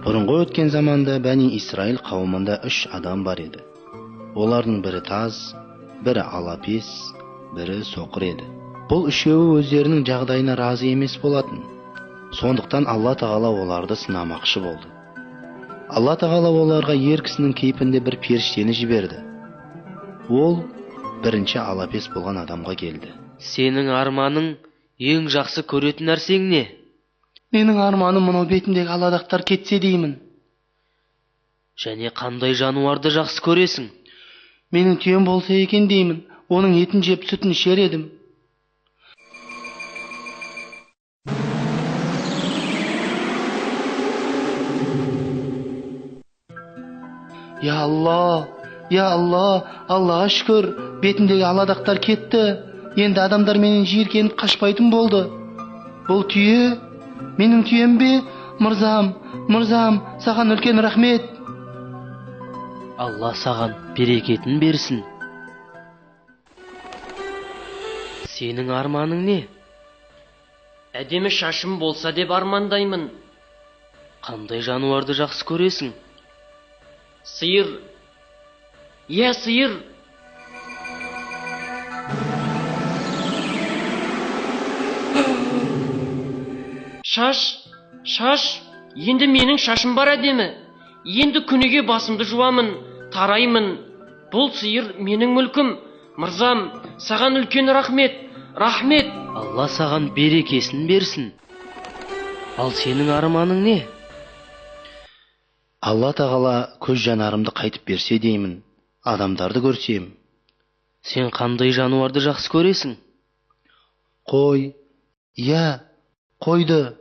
Бұрынғы өткен заманда Бәни Исраил қауымында 3 адам бар еді. Олардың бірі таз, бірі алапес, бірі соқыр еді. Бұл үшеуі өздерінің жағдайына разы емес болатын. Сондықтан Алла Тағала оларды сынамақшы болды. Алла Тағала оларға ер кісінің кейпінде бір періштені жіберді. Ол бірінші алапес болған адамға келді. Сенің арманың, ең жақсы көретін нәрсең не? Менің арманым мынау бетіндегі аладақтар кетсе деймін. Және қандай жануарды жақсы көресің? Менің түйем болса екен деймін. Оның етін жеп сүтін ішер едім. Я Алла, Аллаға шүкір, бетіндегі аладақтар кетті. Енді адамдар менен жиіркеніп қашпайтын болды. Бұл түйе менің түйем бе? Мырзам, саған үлкен рахмет. Алла саған берекетін берсін. Сенің арманың не? Әдемі шашым болса деп армандаймын. Қандай жануарды жақсы көресің? Сиыр. Я сиыр. Шаш. Енді менің шашым бар әдемі. Енді күніге басымды жуамын, тараймын. Бұл сиыр менің мүлкім. Мырзам, саған үлкен рахмет. Алла саған берекесін берсін. Ал сенің арманың не? Алла Тағала көз жанарымды қайтып берсе деймін, адамдарды көрсем. Сен қандай жануарды жақсы көресің? Қой. Я, қойды.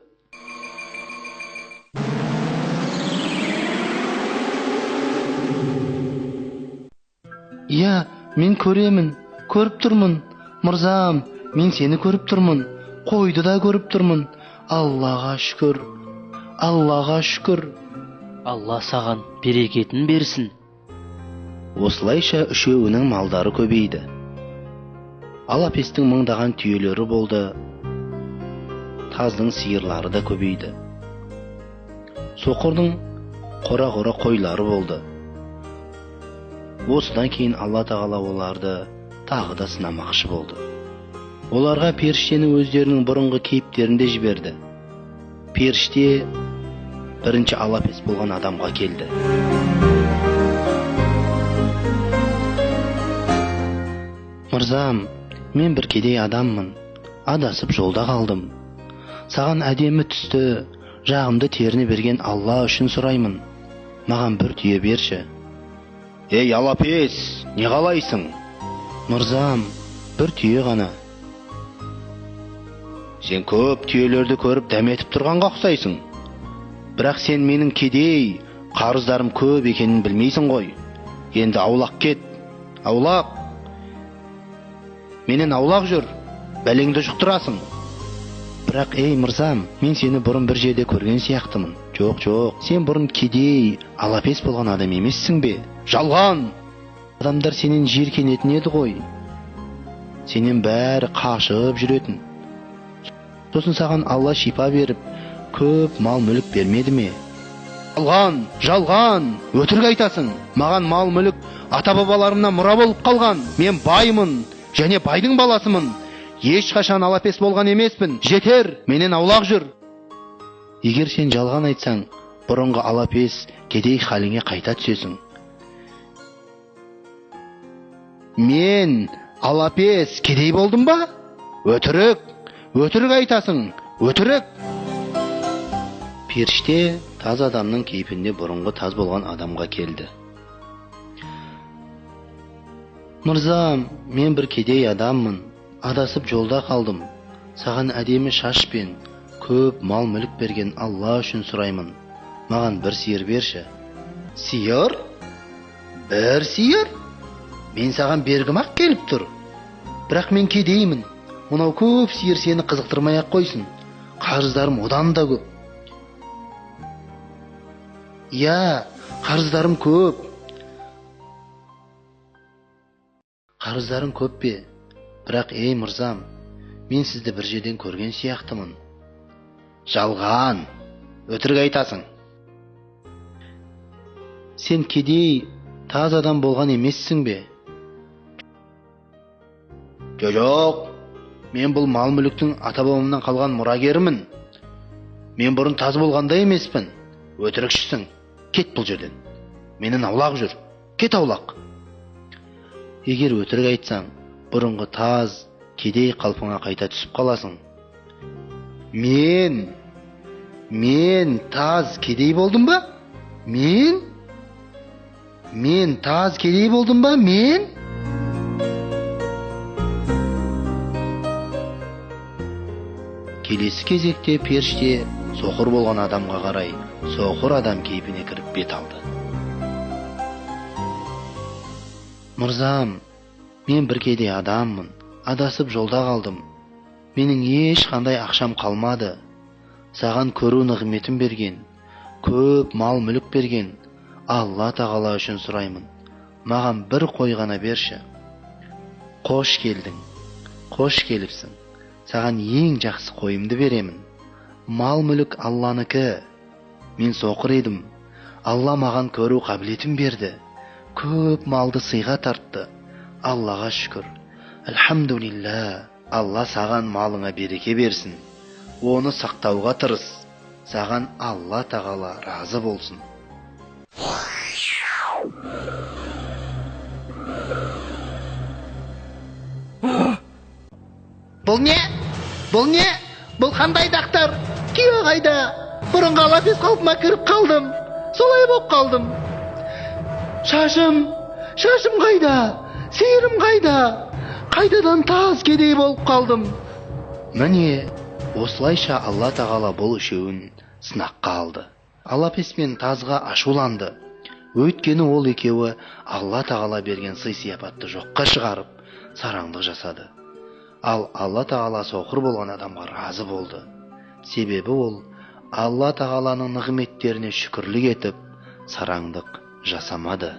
Я, мен көремін, көріп тұрмын. Мырзам, мен сені көріп тұрмын. Қойды да көріп тұрмын. Аллаға шүкір. Алла саған берекетін берсін. Осылайша үшеуінің малдары көбейді. Алапестің мыңдаған түйелері болды. Таздың сиырлары да көбейді. Соқырдың қора-қора қойлары болды. Осыдан кейін Алла Тағала оларды тағы да сынамақшы болды. Оларға періштені өздерінің бұрынғы кейіптерінде жіберді. Періште бірінші алапес болған адамға келді. Мырзам, мен бір кедей адаммын. Адасып жолда қалдым. Саған әдемі түсті, жағымды теріні берген Алла үшін сұраймын. Маған бір түйе берші. Ей алапес, не қалайсың? Мырзам, бір түйе ғана. Сен көп түйелерді көріп дәметіп тұрғанға ұқсайсың. Бірақ сен менің кедей, қарыздарым көп екенін білмейсің ғой. Енді аулақ кет. Аулақ. Менен аулақ жүр. Бәлеңді жұқтырасың. Бірақ ей мырзам, мен сені бұрын бір жерде көрген сияқтымын. Жоқ, сен бұрын кедей, алапес болған адам емессің бе? Жалған! Адамдар сенен жиіркенетін еді ғой. Сенен бәрі қашып жүретін. Сосын саған Алла шипа беріп, көп мал мүлік бермеді ме? Жалған! Өтірік айтасың. Маған мал мүлік ата-бабаларымнан мұра болып қалған. Мен баймын, және байдың баласымын. Ешқашан алапес болған емеспін. Жетер, менен аулақ жүр. Егер сен жалған айтсаң, бұрынғы алапес кедей халіңе қайта түсесің. Мен алапес кедей болдым ба? Өтірік айтасың, өтірік. Періште таз адамның кейпінде бұрынғы таз болған адамға келді. Мырзам, мен бір кедей адаммын. Адасып жолда қалдым. Саған әдемі шаш пен көп мал мүлік берген Алла үшін сұраймын. Маған бір сиыр берші. Сиыр? Бір сиыр? Мен саған бергім-ақ келіп тұр. Бірақ мен кедеймін. Мынау көп сиыр сені қызықтырмай-ақ қойсын. Қарыздарым одан да көп. Я, қарыздарым көп. Қарыздарым көп пе? Бірақ ей мырзам, мен сізді бір жерден көрген сияқтымын. Жалған, өтірік айтасың. Сен кедей, таз адам болған емессің бе? Жоқ, мен бұл мал мүліктің ата-бабамнан қалған мұрагерімін. Мен бұрын таз болғанда емеспін. Өтірікшісің. Кет бұл жерден. Менен аулақ жүр. Кет аулақ. Егер өтірік айтсаң, бұрынғы таз, кедей қалпыңа қайта түсіп қаласың. Мен таз кедей болдым ба? Мен таз кедей болдым ба? Келесі кезекте періште соқыр болған адамға қарай соқыр адам кейпіне кіріп бет алды. Мырзам, мен бір кедей адаммын. Адасып жолда қалдым. Менің ешқандай ақшам қалмады. Саған көру нығметін берген, көп мал мүлік берген Алла тағала үшін сұраймын. Маған бір қой ғана берші. Қош келдің. Қош келіпсің. Саған ең жақсы қойымды беремін. Мал мүлік Алланыкі. Мен соқыр едім. Алла маған көру қабілетін берді. Көп малды сыйға тартты. Аллаға шүкір. Әлхамдулилла. Алла саған малыңа береке берсін. Оны сақтауға тырыс. Саған Алла тағала разы болсын. Бұл не? Бұл қандай дақтар? Күйе қайда? Бұрынғы алапес қалпыма кіріп қалдым. Солай боп қалдым. Шашым қайда? Сиырым қайда? Қайдадан таз кедей болып қалдым. Міне, осылайша Алла тағала бұл үшеуін сынаққа алды. Алапес мен тазға ашуланды. Өйткені ол екеуі Алла тағала берген сый-сияпатты жоққа шығарып, сараңдық жасады. Ал Алла тағала соқыр болған адамға разы болды. Себебі ол Алла тағаланың нығметтеріне шүкірлік етіп, сараңдық жасамады.